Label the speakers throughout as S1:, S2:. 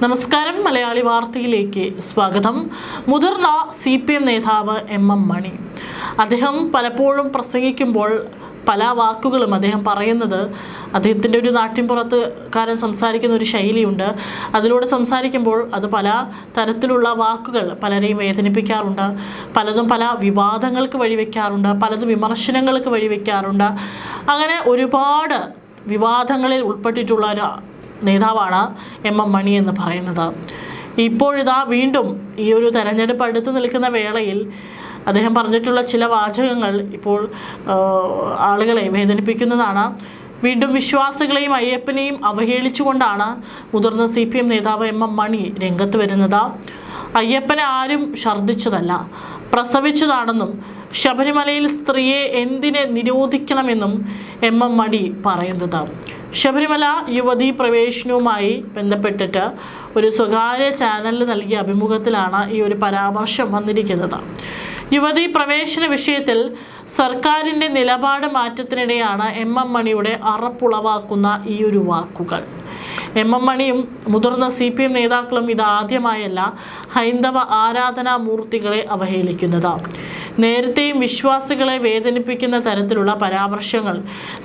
S1: നമസ്കാരം. മലയാളി വാർത്തയിലേക്ക് സ്വാഗതം. മുതിർന്ന CPM നേതാവ് MM മണി, അദ്ദേഹം പലപ്പോഴും പ്രസംഗിക്കുമ്പോൾ പല വാക്കുകളും അദ്ദേഹം പറയുന്നത്, അദ്ദേഹത്തിൻ്റെ ഒരു നാട്ടിൻപുറത്തുകാരൻ സംസാരിക്കുന്ന ഒരു ശൈലിയുണ്ട്. അതിലൂടെ സംസാരിക്കുമ്പോൾ അത് പല തരത്തിലുള്ള വാക്കുകൾ പലരെയും വേദനിപ്പിക്കാറുണ്ട്, പലതും പല വിവാദങ്ങൾക്ക് വഴിവെക്കാറുണ്ട്, പലതും വിമർശനങ്ങൾക്ക് വഴിവെക്കാറുണ്ട്. അങ്ങനെ ഒരുപാട് വിവാദങ്ങളിൽ ഉൾപ്പെട്ടിട്ടുള്ള ഒരു നേതാവാണ് MM മണി എന്ന് പറയുന്നത്. ഇപ്പോഴിതാ വീണ്ടും ഈ ഒരു തെരഞ്ഞെടുപ്പ് അടുത്ത് നിൽക്കുന്ന വേളയിൽ അദ്ദേഹം പറഞ്ഞിട്ടുള്ള ചില വാചകങ്ങൾ ഇപ്പോൾ ആളുകളെ വേദനിപ്പിക്കുന്നതാണ്. വീണ്ടും വിശ്വാസികളെയും അയ്യപ്പനെയും അവഹേളിച്ചുകൊണ്ടാണ് മുതിർന്ന CPM നേതാവ് MM മണി രംഗത്ത് വരുന്നത്. അയ്യപ്പനെ ആരും ഛർദ്ദിച്ചതല്ല, പ്രസവിച്ചതാണെന്നും ശബരിമലയിൽ സ്ത്രീയെ എന്തിനെ നിരോധിക്കണമെന്നും MM മണി പറയുന്നത്. ശബരിമല യുവതീ പ്രവേശനവുമായി ബന്ധപ്പെട്ടിട്ട് ഒരു സ്വകാര്യ ചാനലിൽ നൽകിയ അഭിമുഖത്തിലാണ് ഈ ഒരു പരാമർശം വന്നിരിക്കുന്നത്. യുവതീ പ്രവേശന വിഷയത്തിൽ സർക്കാരിൻ്റെ നിലപാട് മാറ്റത്തിനിടെയാണ് MM മണിയുടെ അറപ്പുളവാക്കുന്ന ഈ ഒരു വാക്കുകൾ. MM മണിയും മുതിർന്ന CPM നേതാക്കളും ഇതാദ്യമായല്ല ഹൈന്ദവ ആരാധനാമൂർത്തികളെ അവഹേളിക്കുന്നത്. നേരത്തെയും വിശ്വാസികളെ വേദനിപ്പിക്കുന്ന തരത്തിലുള്ള പരാമർശങ്ങൾ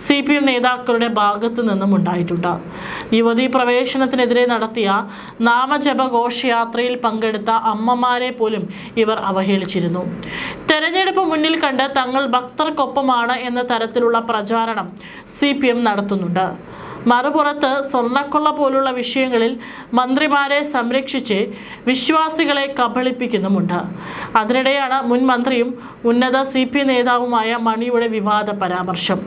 S1: CPM നേതാക്കളുടെ ഭാഗത്തു നിന്നും ഉണ്ടായിട്ടുണ്ട്. യുവതീ പ്രവേശനത്തിനെതിരെ നടത്തിയ നാമജപ ഘോഷയാത്രയിൽ പങ്കെടുത്ത അമ്മമാരെ പോലും ഇവർ അവഹേളിച്ചിരുന്നു. തെരഞ്ഞെടുപ്പ് മുന്നിൽ കണ്ട് തങ്ങൾ ഭക്തർക്കൊപ്പമാണ് എന്ന തരത്തിലുള്ള പ്രചാരണം CPM നടത്തുന്നുണ്ട്. മറുപുറത്ത് സ്വർണ്ണക്കൊള്ള പോലുള്ള വിഷയങ്ങളിൽ മന്ത്രിമാരെ സംരക്ഷിച്ച് വിശ്വാസികളെ കബളിപ്പിക്കുന്നുമുണ്ട്. അതിനിടെയാണ് മുൻ മന്ത്രിയും ഉന്നത CPM നേതാവുമായ മണിയുടെ വിവാദ പരാമർശം.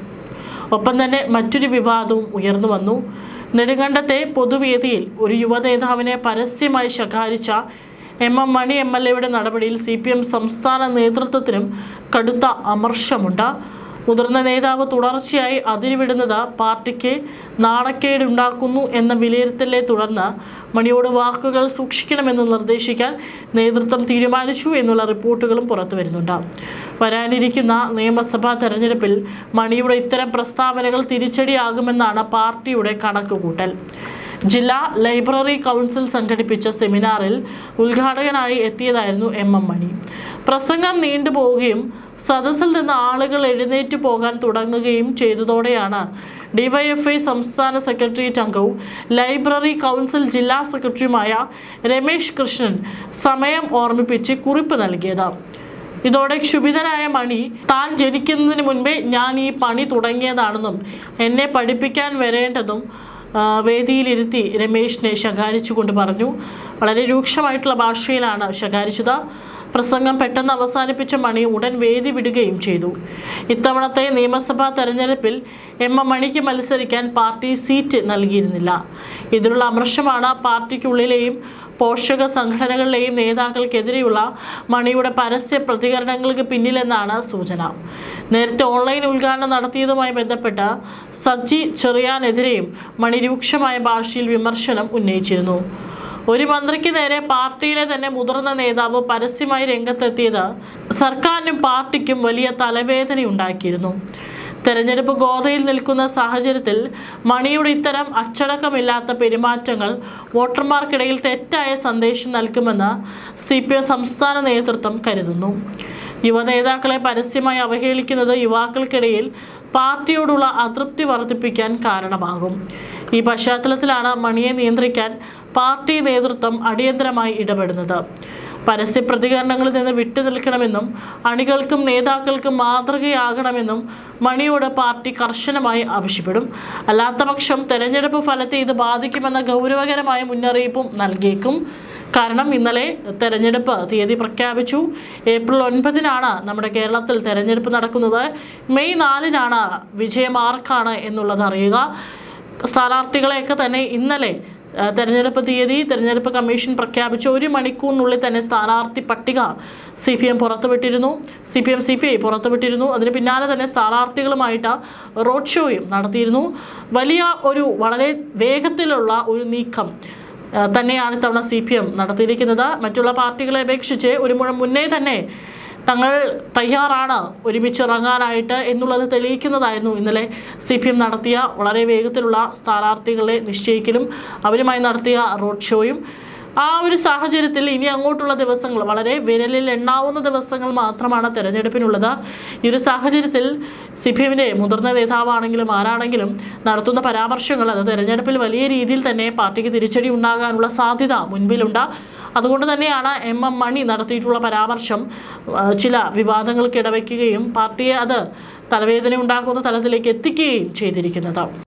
S1: ഒപ്പം തന്നെ മറ്റൊരു വിവാദവും ഉയർന്നു വന്നു. നെടുങ്കണ്ടത്തെ പൊതുവേദിയിൽ ഒരു യുവനേതാവിനെ പരസ്യമായി ശകാരിച്ച MM മണി MLA നടപടിയിൽ CPM സംസ്ഥാന നേതൃത്വത്തിനും കടുത്ത അമർഷമുണ്ട്. മുതിർന്ന നേതാവ് തുടർച്ചയായി അതിരുവിടുന്നത് പാർട്ടിക്ക് നാണക്കേടുണ്ടാക്കുന്നു എന്ന വിലയിരുത്തലിനെ തുടർന്ന് മണിയോട് വാക്കുകൾ സൂക്ഷിക്കണമെന്ന് നിർദ്ദേശിക്കാൻ നേതൃത്വം തീരുമാനിച്ചു എന്നുള്ള റിപ്പോർട്ടുകളും പുറത്തു വരുന്നുണ്ട്. വരാനിരിക്കുന്ന നിയമസഭാ തെരഞ്ഞെടുപ്പിൽ മണിയുടെ ഇത്തരം പ്രസ്താവനകൾ തിരിച്ചടിയാകുമെന്നാണ് പാർട്ടിയുടെ കണക്കുകൂട്ടൽ. ജില്ലാ ലൈബ്രറി കൗൺസിൽ സംഘടിപ്പിച്ച സെമിനാറിൽ ഉദ്ഘാടകനായി എത്തിയതായിരുന്നു MM മണി. പ്രസംഗം നീണ്ടുപോവുകയും സദസ്സിൽ നിന്ന് ആളുകൾ എഴുന്നേറ്റ് പോകാൻ തുടങ്ങുകയും ചെയ്തതോടെയാണ് DYFI സംസ്ഥാന സെക്രട്ടേറിയറ്റ് അംഗവും ലൈബ്രറി കൗൺസിൽ ജില്ലാ സെക്രട്ടറിയുമായ രമേശ് കൃഷ്ണൻ സമയം ഓർമ്മിപ്പിച്ച് കുറിപ്പ് നൽകിയത്. ഇതോടെ ക്ഷുഭിതനായ മണി താൻ ജനിക്കുന്നതിന് മുൻപേ ഞാൻ ഈ പണി തുടങ്ങിയതാണെന്നും എന്നെ പഠിപ്പിക്കാൻ വരേണ്ടതും വേദിയിലിരുത്തി രമേശിനെ ശകാരിച്ചുകൊണ്ട് പറഞ്ഞു. വളരെ രൂക്ഷമായിട്ടുള്ള ഭാഷയിലാണ് ശകാരിച്ചത്. പ്രസംഗം പെട്ടെന്ന് അവസാനിപ്പിച്ച മണി ഉടൻ വേദി വിടുകയും ചെയ്തു. ഇത്തവണത്തെ നിയമസഭാ തെരഞ്ഞെടുപ്പിൽ MM മണിക്ക് മത്സരിക്കാൻ പാർട്ടി സീറ്റ് നൽകിയിരുന്നില്ല. ഇതിലുള്ള അമർഷമാണ് പാർട്ടിക്കുള്ളിലെയും പോഷക സംഘടനകളിലെയും നേതാക്കൾക്കെതിരെയുള്ള മണിയുടെ പരസ്യ പ്രതികരണങ്ങൾക്ക് പിന്നിലെന്നാണ് സൂചന. നേരത്തെ ഓൺലൈൻ ഉദ്ഘാടനം നടത്തിയതുമായി ബന്ധപ്പെട്ട് സജി ചെറിയാനെതിരെയും മണി രൂക്ഷമായ ഭാഷയിൽ വിമർശനം ഉന്നയിച്ചിരുന്നു. ഒരു മന്ത്രിക്ക് നേരെ പാർട്ടിയിലെ തന്നെ മുതിർന്ന നേതാവ് പരസ്യമായി രംഗത്തെത്തിയത് സർക്കാരിനും പാർട്ടിക്കും വലിയ തലവേദനയുണ്ടാക്കിയിരുന്നു. തെരഞ്ഞെടുപ്പ് ഗോതയിൽ നിൽക്കുന്ന സാഹചര്യത്തിൽ മണിയുടെ ഇത്തരം അച്ചടക്കമില്ലാത്ത പെരുമാറ്റങ്ങൾ വോട്ടർമാർക്കിടയിൽ തെറ്റായ സന്ദേശം നൽകുമെന്ന് CPM സംസ്ഥാന നേതൃത്വം കരുതുന്നു. യുവനേതാക്കളെ പരസ്യമായി അവഹേളിക്കുന്നത് യുവാക്കൾക്കിടയിൽ പാർട്ടിയോടുള്ള അതൃപ്തി വർദ്ധിപ്പിക്കാൻ കാരണമാകും. ഈ പശ്ചാത്തലത്തിലാണ് മണിയെ നിയന്ത്രിക്കാൻ പാർട്ടി നേതൃത്വം അടിയന്തരമായി ഇടപെടുന്നത്. പരസ്യ പ്രതികരണങ്ങളിൽ നിന്ന് വിട്ടുനിൽക്കണമെന്നും അണികൾക്കും നേതാക്കൾക്കും മാതൃകയാകണമെന്നും മണിയോട് പാർട്ടി കർശനമായി ആവശ്യപ്പെടും. അല്ലാത്തപക്ഷം തെരഞ്ഞെടുപ്പ് ഫലത്തെ ഇത് ബാധിക്കുമെന്ന ഗൗരവകരമായ മുന്നറിയിപ്പും നൽകിയേക്കും. കാരണം ഇന്നലെ തെരഞ്ഞെടുപ്പ് തീയതി പ്രഖ്യാപിച്ചു. ഏപ്രിൽ 9 നമ്മുടെ കേരളത്തിൽ തെരഞ്ഞെടുപ്പ് നടക്കുന്നത്. മെയ് 4 വിജയം ആർക്കാണ് എന്നുള്ളത് അറിയുക. സ്ഥാനാർത്ഥികളെയൊക്കെ തന്നെ ഇന്നലെ തെരഞ്ഞെടുപ്പ് കമ്മീഷൻ പ്രഖ്യാപിച്ച 1 മണിക്കൂറിനുള്ളിൽ തന്നെ സ്ഥാനാർത്ഥി പട്ടിക CPM പുറത്തുവിട്ടിരുന്നു. CPI പുറത്തുവിട്ടിരുന്നു. അതിന് പിന്നാലെ തന്നെ സ്ഥാനാർത്ഥികളുമായിട്ട് റോഡ് ഷോയും നടത്തിയിരുന്നു. വലിയ വളരെ വേഗത്തിലുള്ള ഒരു നീക്കം തന്നെയാണ് ഇത്തവണ CPM നടത്തിയിരിക്കുന്നത്. മറ്റുള്ള പാർട്ടികളെ അപേക്ഷിച്ച് ഒരു മുഴം മുന്നേ തന്നെ തങ്ങൾ തയ്യാറാണ് ഒരുമിച്ചിറങ്ങാനായിട്ട് എന്നുള്ളത് തെളിയിക്കുന്നതായിരുന്നു ഇന്നലെ CPM നടത്തിയ വളരെ വേഗത്തിലുള്ള സ്ഥാനാർത്ഥികളെ നിശ്ചയിക്കലും അവരുമായി നടത്തിയ റോഡ് ഷോയും. ആ ഒരു സാഹചര്യത്തിൽ ഇനി അങ്ങോട്ടുള്ള ദിവസങ്ങൾ വളരെ വിരലിൽ എണ്ണാവുന്ന ദിവസങ്ങൾ മാത്രമാണ് തെരഞ്ഞെടുപ്പിനുള്ളത്. ഈ ഒരു സാഹചര്യത്തിൽ CPMന്റെ മുതിർന്ന നേതാവാണെങ്കിലും ആരാണെങ്കിലും നടത്തുന്ന പരാമർശങ്ങൾ അത് തെരഞ്ഞെടുപ്പിൽ വലിയ രീതിയിൽ തന്നെ പാർട്ടിക്ക് തിരിച്ചടി ഉണ്ടാകാനുള്ള സാധ്യത മുൻപിലുണ്ട്. അതുകൊണ്ട് തന്നെയാണ് MM മണി നടത്തിയിട്ടുള്ള പരാമർശം ചില വിവാദങ്ങൾക്ക് ഇടവയ്ക്കുകയും പാർട്ടിയെ അത് തലവേദന ഉണ്ടാക്കുന്ന തലത്തിലേക്ക് എത്തിക്കുകയും ചെയ്തിരിക്കുന്നത്.